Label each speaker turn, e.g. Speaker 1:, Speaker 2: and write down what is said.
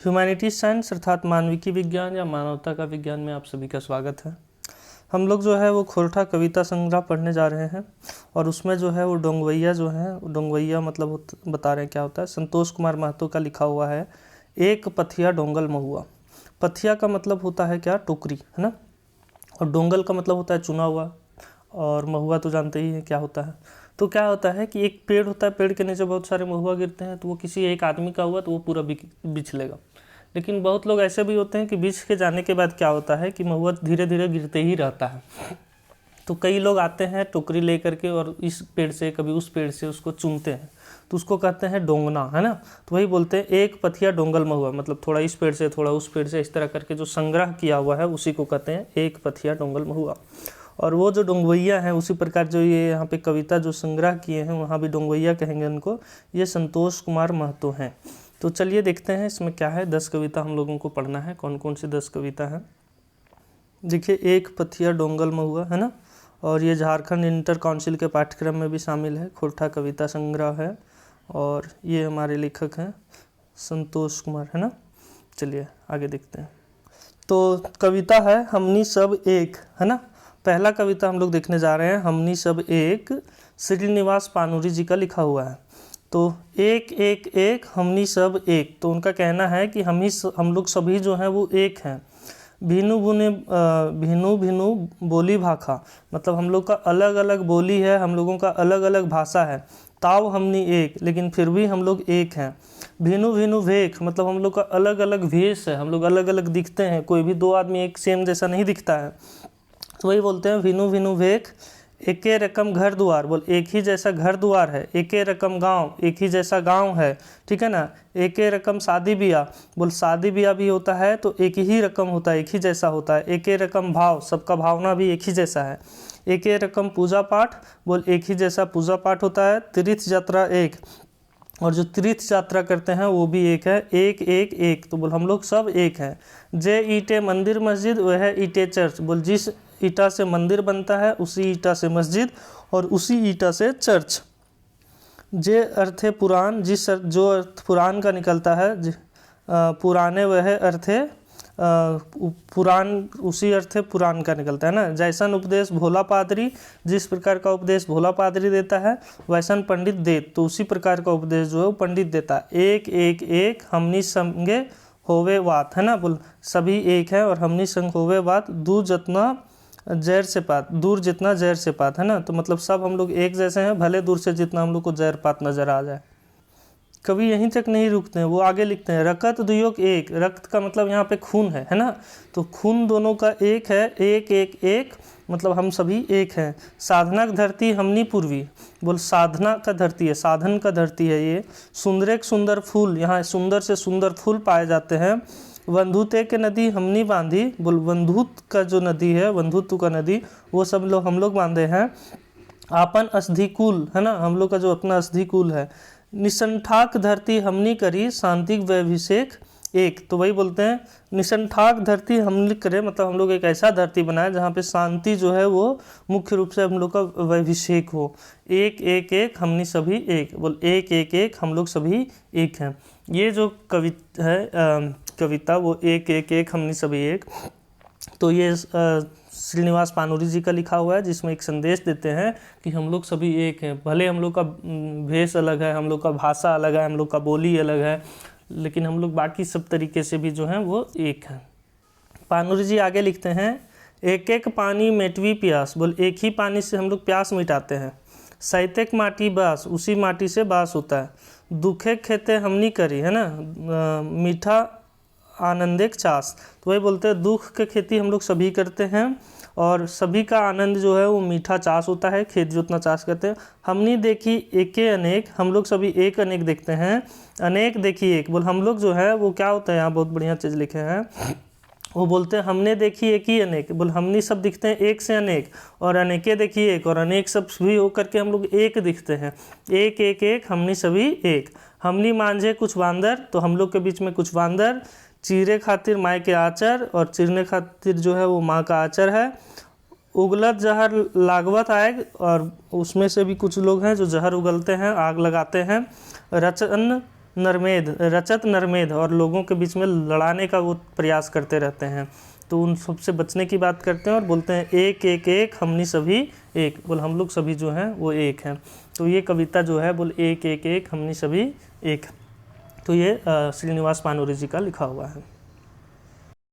Speaker 1: Humanities science अर्थात मानविकी विज्ञान या मानवता का विज्ञान में आप सभी का स्वागत है। हम लोग जो है वो खोरठा कविता संग्रह पढ़ने जा रहे हैं और उसमें जो है वो डोंगवैया जो है, डोंगवैया मतलब बता रहे हैं क्या होता है। संतोष कुमार महतो का लिखा हुआ है, एक पथिया डोंगल महुआ। पथिया का मतलब होता है क्या, टोकरी, है ना। और डोंगल का मतलब होता है चुना हुआ, और महुआ तो जानते ही हैं क्या होता है। तो क्या होता है कि एक पेड़ होता है, पेड़ के नीचे बहुत सारे महुआ गिरते हैं, तो वो किसी एक आदमी का हुआ तो वो पूरा बिछ लेगा। लेकिन बहुत लोग ऐसे भी होते हैं कि बिछ के जाने के बाद क्या होता है कि महुआ धीरे धीरे गिरते ही रहता है। तो कई लोग आते हैं टोकरी लेकर के और इस पेड़ से कभी उस पेड़ से उसको चुनते हैं, तो उसको कहते हैं डोंगना, है ना। तो वही बोलते हैं एक पथिया डोंगल महुआ, मतलब थोड़ा इस पेड़ से थोड़ा उस पेड़ से इस तरह करके जो संग्रह किया हुआ है उसी को कहते हैं एक पथिया डोंगल महुआ। और वो जो डोंगवैया हैं उसी प्रकार जो ये यहाँ पे कविता जो संग्रह किए हैं वहाँ भी डोंगवैया कहेंगे उनको, ये संतोष कुमार महतो हैं। तो चलिए देखते हैं इसमें क्या है। 10 कविता हम लोगों को पढ़ना है। कौन कौन सी 10 कविता है देखिए। एक पथिया डोंगल महुआ, है ना, और ये झारखंड इंटर काउंसिल के पाठ्यक्रम में भी शामिल है। खोरठा कविता संग्रह है और ये हमारे लेखक हैं संतोष कुमार, है ना। चलिए आगे देखते हैं। तो कविता है हमनी सब एक, है ना। पहला कविता हम लोग देखने जा रहे हैं, हमनी सब एक, श्रीनिवास पानुरी जी का लिखा हुआ है। तो एक एक एक हमनी सब एक, तो उनका कहना है कि हम लोग सभी जो हैं वो एक हैं। भिनु भिनु बोली भाखा, मतलब हम लोग का अलग अलग बोली है, हम लोगों का अलग अलग भाषा है। ताव हमनी एक, लेकिन फिर भी हम लोग एक हैं। भिनु भिनु भेख, मतलब हम लोग का अलग अलग भेष है, हम लोग अलग अलग दिखते हैं, कोई भी दो आदमी एक सेम जैसा नहीं दिखता है। तो वही बोलते हैं भिनु भिनु भेख, एके रकम घर द्वार, बोल एक ही जैसा घर द्वार है। एके रकम गांव, एक ही जैसा गांव है, ठीक है ना। एके रकम शादी ब्याह, बोल शादी ब्याह भी होता है तो एक ही रकम होता है, एक ही जैसा होता है। एके रकम भाव, सबका भावना भी एक ही जैसा है। एके रकम पूजा पाठ, बोल एक ही जैसा पूजा पाठ होता है। तीर्थ यात्रा एक, और जो तीर्थ यात्रा करते हैं वो भी एक है। एक एक एक, तो बोल हम लोग सब एक हैं। जे ईटे मंदिर मस्जिद वह ईटे चर्च, बोल जिस ईटा से मंदिर बनता है उसी ईटा से मस्जिद और उसी ईटा से चर्च। जे अर्थे पुराण, जो अर्थ पुराण का निकलता है, पुराने वह अर्थे पुराण, उसी अर्थे पुराण का निकलता है ना। जैसन उपदेश भोला पादरी, जिस प्रकार का उपदेश भोला पादरी देता है वैसन पंडित दे, तो उसी प्रकार का उपदेश जो है वो पंडित देता है। एक एक एक हमनी संगे होवे बात, है ना। बोल सभी एक है और हमनी संग होवे बात। दूर जितना जैर से पात, दूर जितना जैर से पात, है ना। तो मतलब सब हम लोग एक जैसे हैं, भले दूर से जितना हम लोग को जैर पात नजर आ जाए। कभी यहीं तक नहीं रुकते हैं, वो आगे लिखते हैं रकत दुयोग एक, रक्त का मतलब यहाँ पे खून है ना। तो खून दोनों का एक है, एक एक एक, मतलब हम सभी एक हैं। साधना की धरती हमनी पूर्वी, बोल साधना का धरती है, साधन का धरती है ये। सुंदरेक सुंदर फूल, यहाँ सुंदर से सुंदर फूल पाए जाते हैं। बंधुते के नदी हमनी बांधी, बोल बंधुत्व का जो नदी है, बंधुत्व का नदी, वो सब लोग हम लोग बांधे हैं। आपन अस्धिकुल, है ना, हम लोग का जो अपना अस्धिकुल है। निसंठाक धरती हमनी करी, शांति वैभिषेक एक, तो वही बोलते हैं निसंठाक धरती हमने करे, मतलब हम लोग एक ऐसा धरती बनाए जहाँ पे शांति जो है वो मुख्य रूप से हम लोग का वैभिषेक हो। एक एक एक हमनी सभी एक, बोल एक एक एक हम लोग सभी एक हैं। ये जो कविता है कविता वो एक एक एक हमनी सभी एक, तो ये श्रीनिवास पानुरी जी का लिखा हुआ है, जिसमें एक संदेश देते हैं कि हम लोग सभी एक हैं। भले हम लोग का भेष अलग है, हम लोग का भाषा अलग है, हम लोग का बोली अलग है, लेकिन हम लोग बाकी सब तरीके से भी जो हैं वो एक हैं। पानुरी जी आगे लिखते हैं एक एक पानी मेटवी प्यास, बोल एक ही पानी से हम लोग प्यास मिटाते हैं। सैतेक माटी बास, उसी माटी से बास होता है। दुखे खेते हमनी करी, है ना, मीठा आनंदिक चास, तो वही बोलते हैं दुख के खेती हम लोग सभी करते हैं और सभी का आनंद जो है वो मीठा चास होता है, खेत जोतना चास करते हैं। हमनी देखी एके अनेक, हम लोग सभी एक अनेक देखते हैं। अनेक देखी एक, बोल हम लोग जो है वो क्या होता है, यहाँ बहुत बढ़िया चीज़ लिखे हैं, वो बोलते हैं हमने देखी एक ही अनेक, बोल हमनी सब दिखते हैं एक से अनेक, और अनेके देखी एक, और अनेक सब भी होकर के हम लोग एक दिखते हैं। एक एक एक हमनी सभी एक। हमनी मांझे कुछ बांदर, तो हम लोग के बीच में कुछ बांदर। चीरे खातिर माय के आचर, और चीरने खातिर जो है वो माँ का आचर है। उगलत जहर लागवत आग, और उसमें से भी कुछ लोग हैं जो जहर उगलते हैं, आग लगाते हैं। रचन नरमेध, रचत नरमेध, और लोगों के बीच में लड़ाने का वो प्रयास करते रहते हैं। तो उन सबसे बचने की बात करते हैं और बोलते हैं एक एक एक हमनी सभी एक, बोल हम लोग सभी जो हैं वो एक हैं। तो ये कविता जो है बोल एक एक एक हमनी सभी एक, तो ये श्रीनिवास पानोरी जी का लिखा हुआ है।